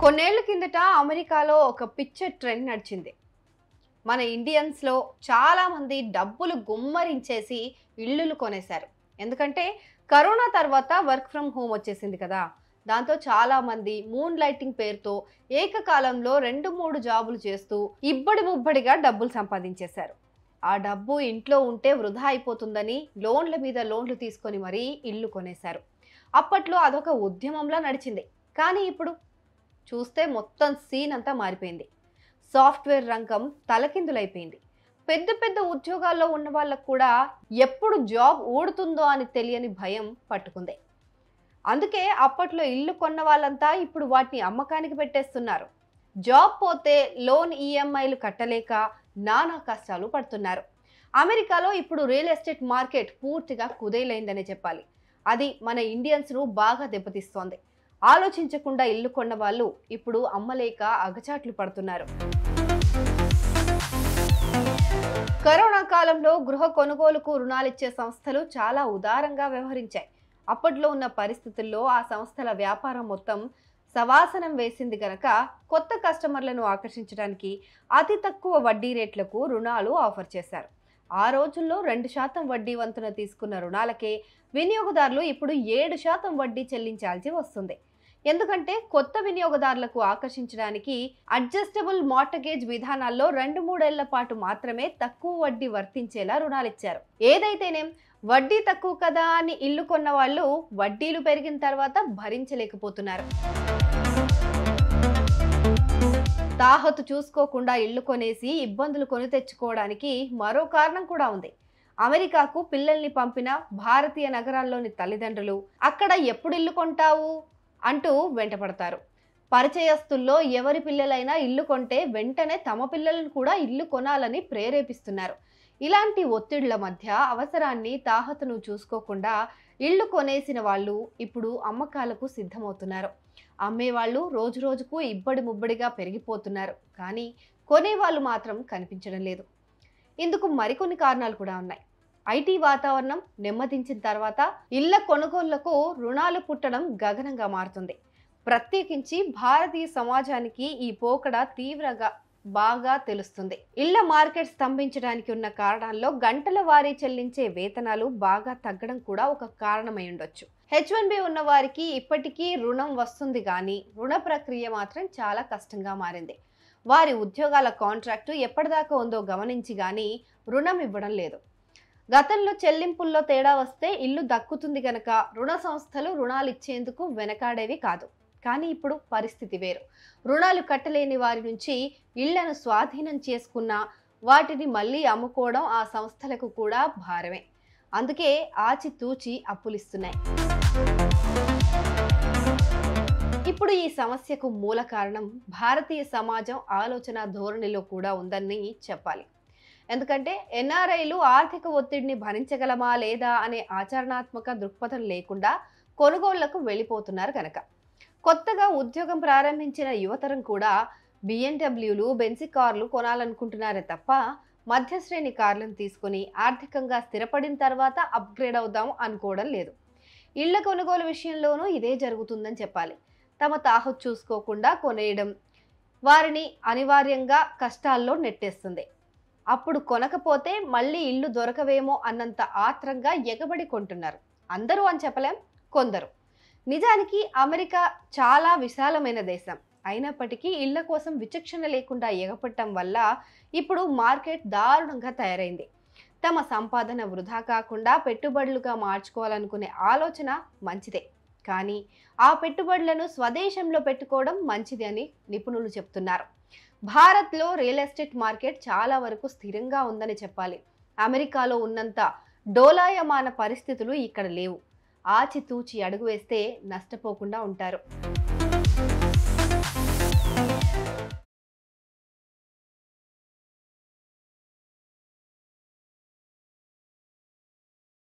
కొన్నేళ్ల కిందట అమెరికాలో ఒక పిక్చర్ ట్రెండ్ నడిచింది. మన ఇండియన్స్‌లో చాలామంది డబ్బులు గుమ్మరించేసి ఇల్లులు కొనేశారు. ఎందుకంటే కరోనా తర్వాత వర్క్ ఫ్రమ్ హోమ్ వచ్చేసింది కదా! దాంతో చాలామంది మూన్ లైటింగ్ పేరుతో ఏకకాలంలో 2, 3 జాబులు చేస్తూ ఇబ్బడి ముబ్బడిగా డబ్బులు సంపాదించేశారు. ఆ డబ్బు ఇంట్లో ఉంటే వృధా అయిపోతుందని లోన్ల మీద లోన్లు తీసుకొని మరీ ఇల్లు కొనేశారు. అప్పట్లో అదొక ఉద్యమంలా నడిచింది. కానీ ఇప్పుడు చూస్తే మొత్తం సీన్ అంతా మారిపోయింది. సాఫ్ట్వేర్ రంగం తలకిందులైపోయింది. పెద్ద పెద్ద ఉద్యోగాల్లో ఉన్న వాళ్ళకు కూడా ఎప్పుడు జాబ్ ఊడుతుందో అని తెలియని భయం పట్టుకుంది. అందుకే అప్పట్లో ఇల్లు కొన్న వాళ్ళంతా ఇప్పుడు వాటిని అమ్మకానికి పెట్టేస్తున్నారు. జాబ్ పోతే లోన్ ఈఎంఐలు కట్టలేక నానా కష్టాలు పడుతున్నారు. అమెరికాలో ఇప్పుడు రియల్ ఎస్టేట్ మార్కెట్ పూర్తిగా కుదేలైందనే చెప్పాలి. అది మన ఇండియన్స్ను బాగా దెబ్బతీస్తోంది. ఆలోచించకుండా ఇల్లు కొన్న వాళ్ళు ఇప్పుడు అమ్మలేక అగచాట్లు పడుతున్నారు. కరోనా కాలంలో గృహ కొనుగోలుకు రుణాలిచ్చే సంస్థలు చాలా ఉదారంగా వ్యవహరించాయి. అప్పట్లో ఉన్న పరిస్థితుల్లో ఆ సంస్థల వ్యాపారం మొత్తం సవాసనం వేసింది గనక కొత్త కస్టమర్లను ఆకర్షించడానికి అతి తక్కువ వడ్డీ రేట్లకు రుణాలు ఆఫర్ చేశారు. ఆ రోజుల్లో 2% వడ్డీ వంతున తీసుకున్న రుణాలకే వినియోగదారులు ఇప్పుడు 7% వడ్డీ చెల్లించాల్సి వస్తుంది. ఎందుకంటే కొత్త వినియోగదారులకు ఆకర్షించడానికి అడ్జస్టబుల్ మార్టగేజ్ విధానాల్లో 2-3 ఏళ్ల పాటు మాత్రమే తక్కువ వడ్డీ వర్తించేలా రుణాలిచ్చారు. ఏదైతేనేం వడ్డీ తక్కువ కదా అని ఇల్లు కొన్న వాళ్ళు వడ్డీలు పెరిగిన తర్వాత భరించలేకపోతున్నారు. తాహతు చూసుకోకుండా ఇల్లు కొనేసి ఇబ్బందులు కొని తెచ్చుకోవడానికి మరో కారణం కూడా ఉంది. అమెరికాకు పిల్లల్ని పంపిన భారతీయ నగరాల్లోని తల్లిదండ్రులు అక్కడ ఎప్పుడు ఇల్లు కొంటావు అంటూ వెంటపడతారు. పరిచయస్తుల్లో ఎవరి పిల్లలైనా ఇల్లు కొంటే వెంటనే తమ పిల్లలను కూడా ఇల్లు కొనాలని ప్రేరేపిస్తున్నారు. ఇలాంటి ఒత్తిళ్ల మధ్య అవసరాన్ని తాహతును చూసుకోకుండా ఇల్లు కొనేసిన వాళ్ళు ఇప్పుడు అమ్మకాలకు సిద్ధమవుతున్నారు. అమ్మేవాళ్ళు రోజు రోజుకు ఇబ్బడి ముబ్బడిగా పెరిగిపోతున్నారు. కానీ కొనేవాళ్ళు మాత్రం కనిపించడం లేదు. ఇందుకు మరికొన్ని కారణాలు కూడా ఉన్నాయి. ఐటీ వాతావరణం నెమ్మదించిన తర్వాత ఇళ్ల కొనుగోళ్లకు రుణాలు పుట్టడం గగనంగా మారుతుంది. ప్రత్యేకించి భారతీయ సమాజానికి ఈ పోకడ తీవ్రంగా బాగా తెలుస్తుంది. ఇళ్ల మార్కెట్ స్తంభించడానికి ఉన్న కారణాల్లో గంటల వారీ చెల్లించే వేతనాలు బాగా తగ్గడం కూడా ఒక కారణమై ఉండొచ్చు. H1B ఉన్న వారికి ఇప్పటికీ రుణం వస్తుంది కానీ రుణ ప్రక్రియ మాత్రం చాలా కష్టంగా మారింది. వారి ఉద్యోగాల కాంట్రాక్టు ఎప్పటిదాకా ఉందో గమనించి కానీ రుణం ఇవ్వడం లేదు. గతంలో చెల్లింపుల్లో తేడా వస్తే ఇల్లు దక్కుతుంది గనక రుణ సంస్థలు రుణాలు ఇచ్చేందుకు వెనకాడేవి కాదు. కానీ ఇప్పుడు పరిస్థితి వేరు. రుణాలు కట్టలేని వారి నుంచి ఇళ్లను స్వాధీనం చేసుకున్న వాటిని మళ్ళీ అమ్ముకోవడం ఆ సంస్థలకు కూడా భారమే. అందుకే ఆచితూచి అప్పులిస్తున్నాయి. ఇప్పుడు ఈ సమస్యకు మూల కారణం భారతీయ సమాజం ఆలోచన ధోరణిలో కూడా ఉందని చెప్పాలి. ఎందుకంటే ఎన్ఆర్ఐలు ఆర్థిక ఒత్తిడిని భరించగలమా లేదా అనే ఆచరణాత్మక దృక్పథం లేకుండా కొనుగోళ్లకు వెళ్ళిపోతున్నారు కనుక. కొత్తగా ఉద్యోగం ప్రారంభించిన యువతరం కూడా బిఎండబ్ల్యూలు, బెన్సీ కార్లు కొనాలనుకుంటున్నారే తప్ప మధ్యశ్రేణి కార్లను తీసుకుని ఆర్థికంగా స్థిరపడిన తర్వాత అప్గ్రేడ్ అవుదాం అనుకోవడం లేదు. ఇళ్ల కొనుగోలు విషయంలోనూ ఇదే జరుగుతుందని చెప్పాలి. తమ తాహతు చూసుకోకుండా కొనేయడం వారిని అనివార్యంగా కష్టాల్లో నెట్టేస్తుంది. అప్పుడు కొనకపోతే మళ్ళీ ఇల్లు దొరకవేమో అన్నంత ఆత్రంగా ఎగబడి కొంటున్నారు. అందరూ అని చెప్పలేం, కొందరు. నిజానికి అమెరికా చాలా విశాలమైన దేశం అయినప్పటికీ ఇళ్ల కోసం విచక్షణ లేకుండా ఎగపట్టడం వల్ల ఇప్పుడు మార్కెట్ దారుణంగా తయారైంది. తమ సంపాదన వృధా కాకుండా పెట్టుబడులుగా మార్చుకోవాలనుకునే ఆలోచన మంచిదే, కానీ ఆ పెట్టుబడులను స్వదేశంలో పెట్టుకోవడం మంచిది అని నిపుణులు చెప్తున్నారు. భారత్లో రియల్ ఎస్టేట్ మార్కెట్ చాలా వరకు స్థిరంగా ఉందని చెప్పాలి. అమెరికాలో ఉన్నంత డోలాయమాన పరిస్థితులు ఇక్కడ లేవు. ఆచితూచి అడుగు వేస్తే నష్టపోకుండా ఉంటారు.